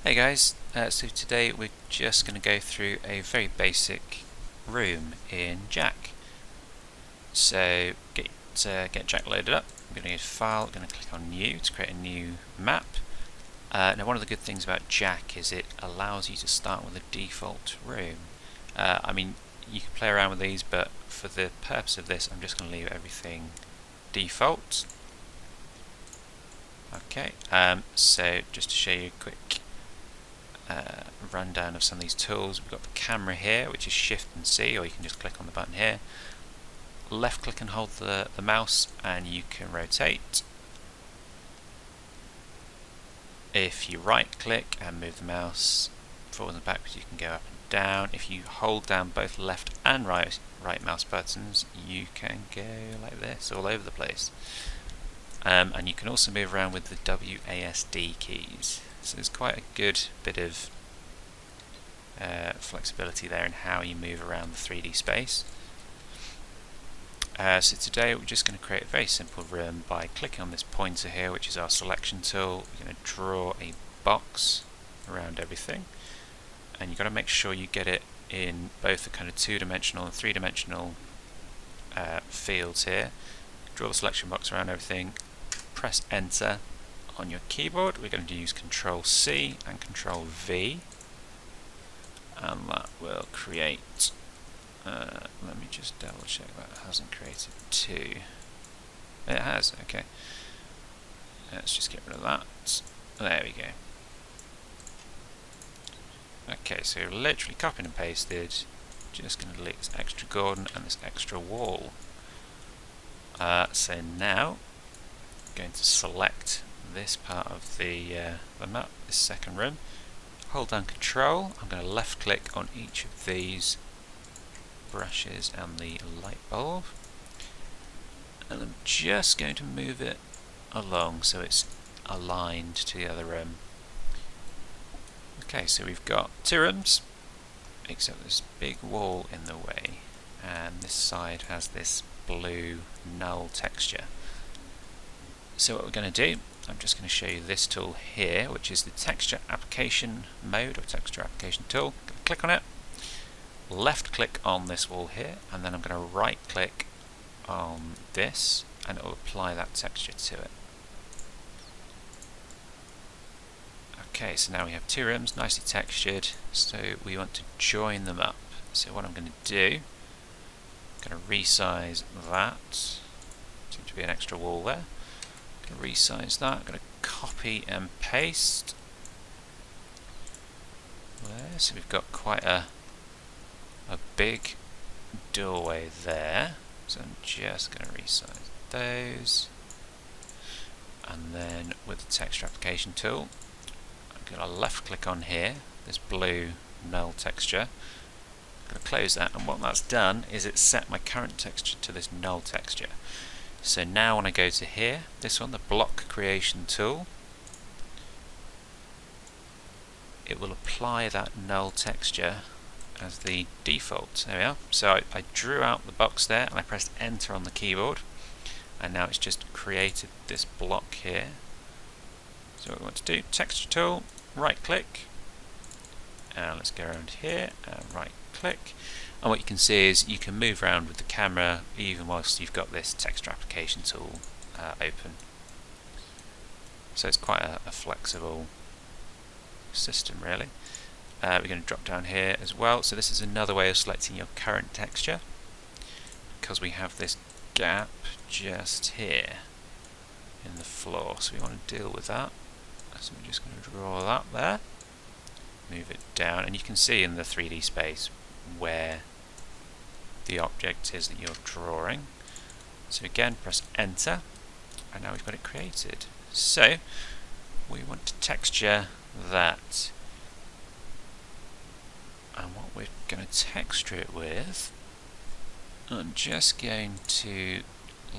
Hey guys, so today we're just going to go through a very basic room in Jack. So get Jack loaded up. I'm going to go to File, I'm going to click on New to create a new map. Now one of the good things about Jack is it allows you to start with a default room. I mean, you can play around with these, but for the purpose of this I'm just going to leave everything default. Okay, so just to show you a quick rundown of some of these tools. We've got the camera here, which is Shift and C, or you can just click on the button here. Left click and hold the mouse and you can rotate. If you right click and move the mouse forwards and backwards, you can go up and down. If you hold down both left and right mouse buttons, you can go like this all over the place. And you can also move around with the WASD keys. So there's quite a good bit of flexibility there in how you move around the 3D space. So today we're just going to create a very simple room by clicking on this pointer here, which is our selection tool. We're going to draw a box around everything, and you've got to make sure you get it in both the kind of two-dimensional and three-dimensional fields here. Draw the selection box around everything, press enter on your keyboard. We're going to use Control C and Control V, and that will create, let me just double check that hasn't created two. It has, okay. Let's just get rid of that. There we go. Okay, so literally copied and pasted. Just going to delete this extra Gordon and this extra wall. So now I'm going to select this part of the map, this second room. Hold down Control. I'm going to left click on each of these brushes and the light bulb, and I'm just going to move it along so it's aligned to the other room. Okay, so we've got two rooms, except this big wall in the way, and this side has this blue null texture. So what we're going to do, I'm just going to show you this tool here, which is the texture application mode or texture application tool. I'm going to click on it, left click on this wall here, and then I'm going to right click on this and it will apply that texture to it. Okay, so now we have two rooms nicely textured, so we want to join them up. So what I'm going to do, I'm going to resize that. Seems to be an extra wall there. I'm going to resize that. I'm going to copy and paste there. So we've got quite a big doorway there. So I'm just going to resize those. And then with the texture application tool, I'm going to left click on here, this blue null texture. I'm going to close that, and what that's done is it's set my current texture to this null texture. So now when I go to here, this one, the block creation tool, it will apply that null texture as the default. There we are. So I drew out the box there and I pressed enter on the keyboard, and now it's just created this block here. So what we want to do, texture tool, right click, and let's go around here and right click, and what you can see is you can move around with the camera even whilst you've got this texture application tool open. So it's quite a flexible system really. We're going to drop down here as well, so this is another way of selecting your current texture, because we have this gap just here in the floor, so we want to deal with that. So we're just going to draw that there, move it down, and you can see in the 3D space where the object is that you're drawing. So again, press enter, and now we've got it created. So we want to texture that, and what we're going to texture it with, I'm just going to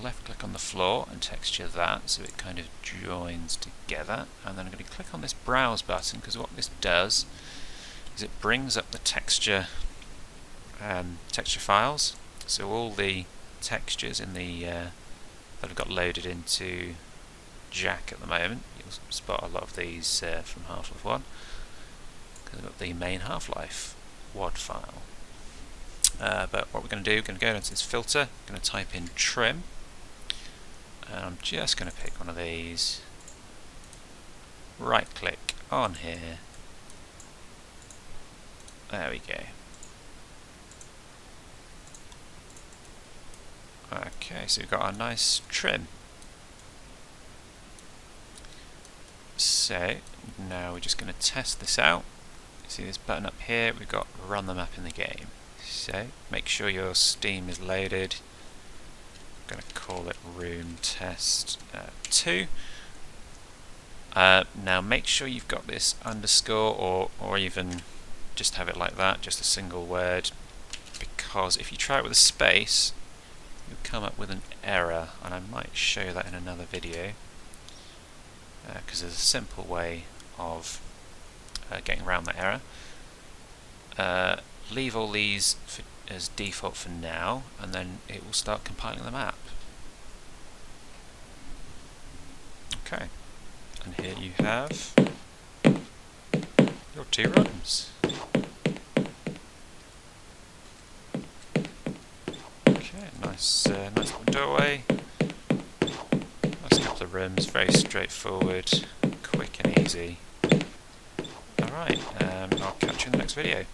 left click on the floor and texture that so it kind of joins together, and then I'm going to click on this browse button, because what this does is it brings up the texture files. So all the textures in the that have got loaded into Jack at the moment, you'll spot a lot of these from Half-Life 1. because I've got the main Half-Life WAD file. But what we're going to do, we're going to go into this filter, going to type in trim, and I'm just going to pick one of these, right click on here, there we go. Okay, so we've got our nice trim. So now we're just going to test this out. See this button up here, we've got run the map in the game. So make sure your Steam is loaded. I'm going to call it room test 2. Now make sure you've got this underscore or even just have it like that, just a single word, because if you try it with a space you'll come up with an error, and I might show that in another video, because there's a simple way of getting around that error. Leave all these as default for now, and then it will start compiling the map. Okay, and here you have your 2 rooms. Okay, nice little doorway, nice couple of rooms, very straightforward, quick and easy. Alright, I'll catch you in the next video.